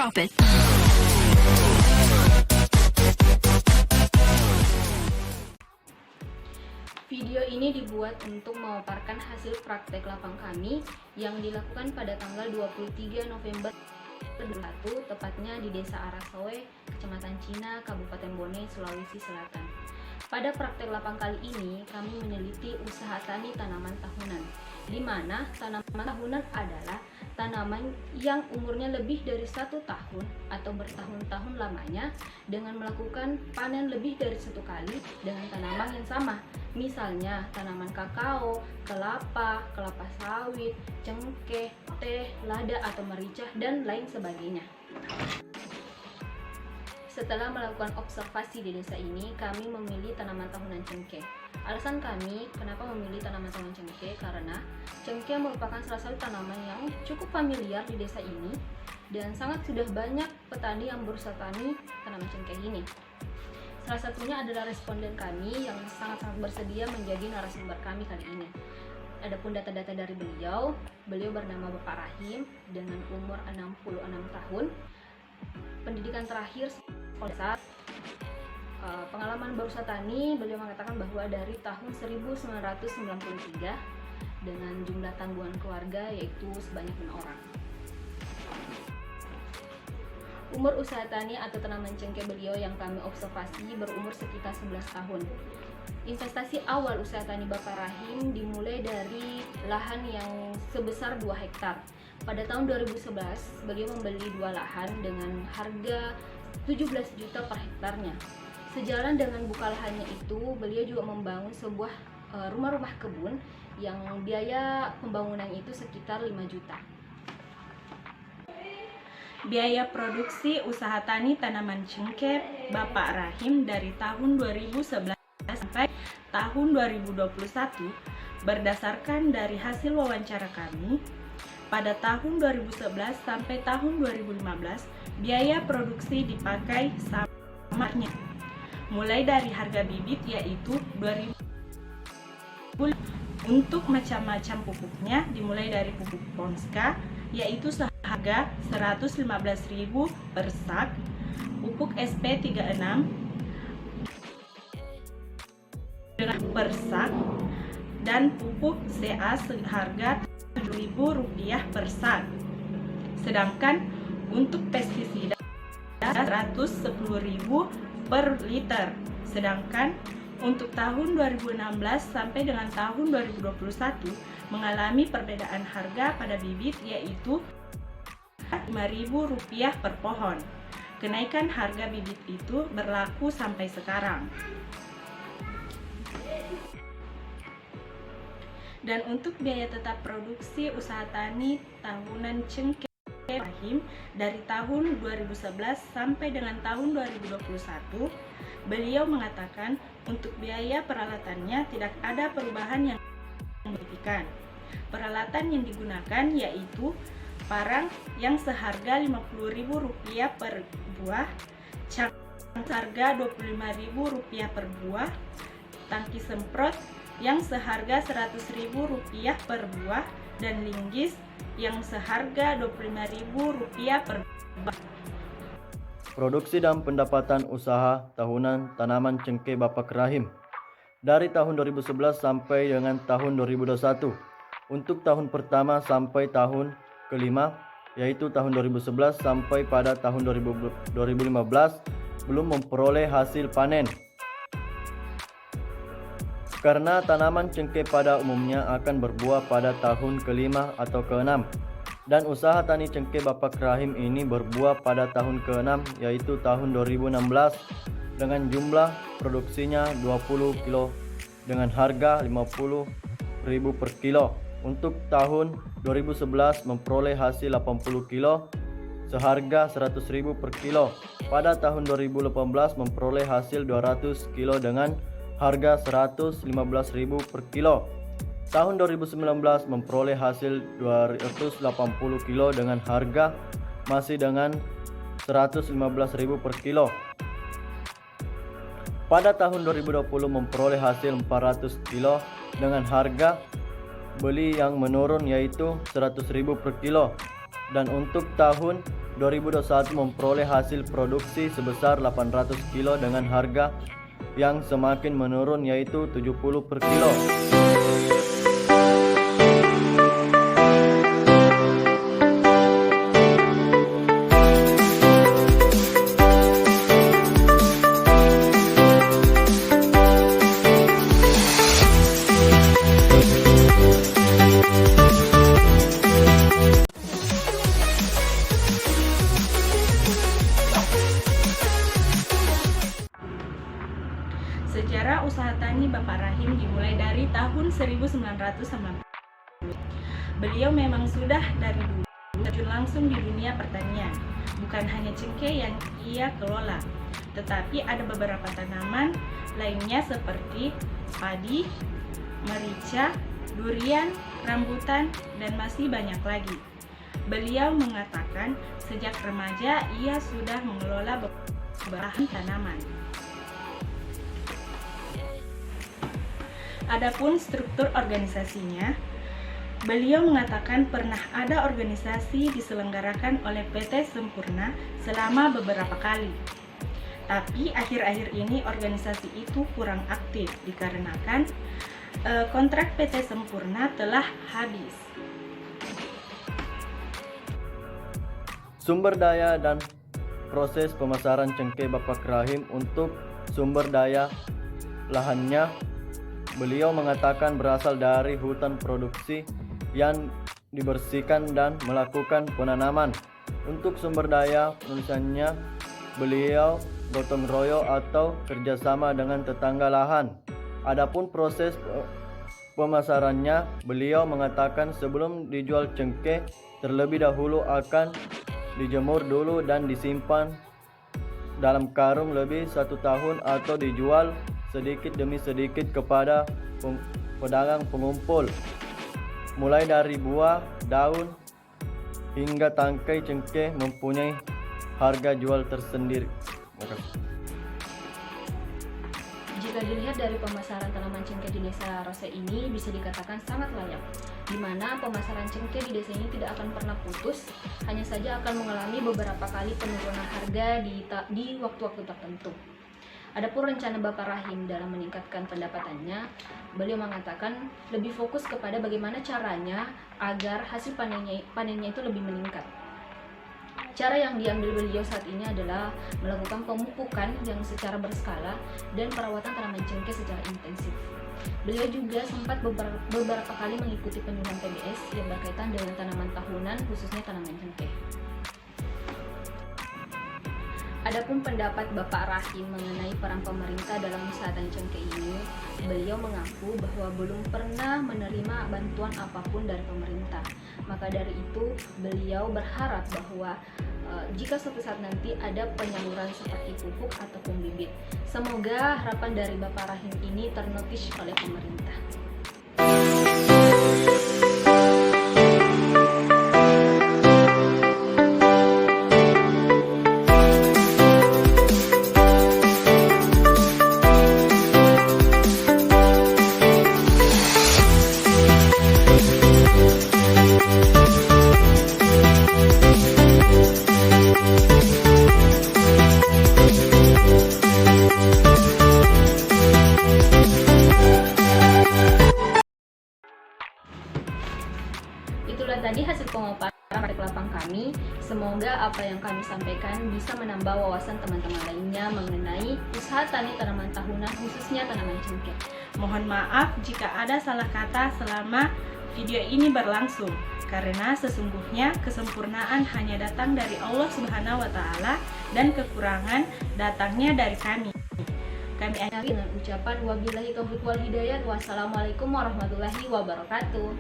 Drop it. Video ini dibuat untuk memaparkan hasil praktek lapang kami yang dilakukan pada tanggal 23 November 2021, tepatnya di Desa Arasowe, Kecamatan Cina, Kabupaten Bone, Sulawesi Selatan. Pada praktek lapang kali ini, kami meneliti usaha tani tanaman tahunan, di mana tanaman tahunan adalah tanaman yang umurnya lebih dari 1 tahun atau bertahun-tahun lamanya dengan melakukan panen lebih dari 1 kali dengan tanaman yang sama. Misalnya tanaman kakao, kelapa sawit, cengkeh, teh, lada atau merica, dan lain sebagainya. Setelah melakukan observasi di desa ini, kami memilih tanaman tahunan cengkeh. Alasan kami kenapa memilih tanaman tahunan cengkeh karena cengkeh merupakan salah satu tanaman yang cukup familiar di desa ini dan sangat sudah banyak petani yang berusaha tani tanaman cengkeh ini. Salah satunya adalah responden kami yang sangat-sangat bersedia menjadi narasumber kami kali ini. Adapun data-data dari beliau bernama Bapak Rahim dengan umur 66 tahun, pendidikan terakhir sekolah, pengalaman berusaha tani. Beliau mengatakan bahwa dari tahun 1993 dengan jumlah tanggungan keluarga yaitu sebanyak 5 orang. Umur usaha tani atau tanaman cengkeh beliau yang kami observasi berumur sekitar 11 tahun. Investasi awal usaha tani Bapak Rahim dimulai dari lahan yang sebesar 2 hektar. Pada tahun 2011, beliau membeli 2 lahan dengan harga 17 juta per hektarnya. Sejalan dengan buka lahannya itu, beliau juga membangun sebuah rumah-rumah kebun yang biaya pembangunannya itu sekitar 5 juta. Biaya produksi usaha tani tanaman cengkeh Bapak Rahim dari tahun 2011 sampai tahun 2021 berdasarkan dari hasil wawancara kami. Pada tahun 2011 sampai tahun 2015, biaya produksi dipakai samanya. Mulai dari harga bibit yaitu 2.000. Untuk macam-macam pupuknya dimulai dari pupuk Ponska yaitu seharga 115.000 per sak, pupuk SP36 per sak, dan pupuk CA seharga Rp7.000 per sak. Sedangkan untuk pestisida 110.000 per liter. Sedangkan untuk tahun 2016 sampai dengan tahun 2021 mengalami perbedaan harga pada bibit yaitu Rp5.000 per pohon. Kenaikan harga bibit itu berlaku sampai sekarang. Dan untuk biaya tetap produksi usaha tani tahunan cengkeh Rahim dari tahun 2011 sampai dengan tahun 2021, beliau mengatakan untuk biaya peralatannya tidak ada perubahan yang signifikan. Peralatan yang digunakan yaitu parang yang seharga Rp50.000 per buah, cangkang seharga Rp25.000 per buah, tangki semprot yang seharga Rp100.000 per buah, dan linggis yang seharga Rp25.000 per buah. Produksi dan pendapatan usaha tahunan tanaman cengkeh Bapak Rahim dari tahun 2011 sampai dengan tahun 2021. Untuk tahun pertama sampai tahun kelima, yaitu tahun 2011 sampai pada tahun 2015, belum memperoleh hasil panen. Karena tanaman cengkeh pada umumnya akan berbuah pada tahun kelima atau keenam. Dan usaha tani cengkeh Bapak Rahim ini berbuah pada tahun ke-6 yaitu tahun 2016 dengan jumlah produksinya 20 kilo dengan harga Rp50.000 per kilo. Untuk tahun 2011 memperoleh hasil 80 kilo seharga Rp100.000 per kilo. Pada tahun 2018 memperoleh hasil 200 kilo dengan harga Rp115.000 per kilo. Tahun 2019 memperoleh hasil 280 kilo dengan harga masih dengan Rp115.000 per kilo. Pada tahun 2020 memperoleh hasil 400 kilo dengan harga beli yang menurun yaitu Rp100.000 per kilo. Dan untuk tahun 2021 memperoleh hasil produksi sebesar 800 kilo dengan harga yang semakin menurun yaitu 70 per kilo. Sejarah usaha tani Bapak Rahim dimulai dari tahun 1990. Beliau memang sudah dari dulu terjun langsung di dunia pertanian. Bukan hanya cengkeh yang ia kelola, tetapi ada beberapa tanaman lainnya seperti padi, merica, durian, rambutan, dan masih banyak lagi. Beliau mengatakan sejak remaja ia sudah mengelola beberapa tanaman. Adapun struktur organisasinya, beliau mengatakan pernah ada organisasi diselenggarakan oleh PT Sempurna selama beberapa kali. Tapi akhir-akhir ini organisasi itu kurang aktif dikarenakan kontrak PT Sempurna telah habis. Sumber daya dan proses pemasaran cengkeh Bapak Rahim. Untuk sumber daya lahannya, beliau mengatakan berasal dari hutan produksi yang dibersihkan dan melakukan penanaman. Untuk sumber daya penulisannya, beliau gotong royong atau kerjasama dengan tetangga lahan. Adapun proses pemasarannya, beliau mengatakan sebelum dijual cengkeh terlebih dahulu akan dijemur dulu dan disimpan dalam karung lebih 1 tahun atau dijual sedikit demi sedikit kepada pedagang pengumpul, mulai dari buah, daun, hingga tangkai cengkeh mempunyai harga jual tersendiri. Jika dilihat dari pemasaran tanaman cengkeh di desa Rose ini bisa dikatakan sangat layak, di mana pemasaran cengkeh di desa ini tidak akan pernah putus, hanya saja akan mengalami beberapa kali penurunan harga di waktu-waktu tertentu. Adapun rencana Bapak Rahim dalam meningkatkan pendapatannya, beliau mengatakan lebih fokus kepada bagaimana caranya agar hasil panennya itu lebih meningkat. Cara yang diambil beliau saat ini adalah melakukan pemupukan yang secara berskala dan perawatan tanaman cengkeh secara intensif. Beliau juga sempat beberapa kali mengikuti penyuluhan PBS yang berkaitan dengan tanaman tahunan, khususnya tanaman cengkeh. Adapun pendapat Bapak Rahim mengenai peran pemerintah dalam usaha tani cengkeh ini, beliau mengaku bahwa belum pernah menerima bantuan apapun dari pemerintah. Maka dari itu, beliau berharap bahwa jika suatu saat nanti ada penyaluran seperti pupuk ataupun bibit, semoga harapan dari Bapak Rahim ini ternotis oleh pemerintah. Itulah tadi hasil pemaparan praktek lapang kami. Semoga apa yang kami sampaikan bisa menambah wawasan teman-teman lainnya mengenai usaha tani tanaman tahunan, khususnya tanaman cengkeh. Mohon maaf jika ada salah kata selama video ini berlangsung, karena sesungguhnya kesempurnaan hanya datang dari Allah Subhanahu wa Ta'ala dan kekurangan datangnya dari kami. Kami akhiri dengan ucapan wabillahi taufiq wal hidayah. Wassalamualaikum warahmatullahi wabarakatuh.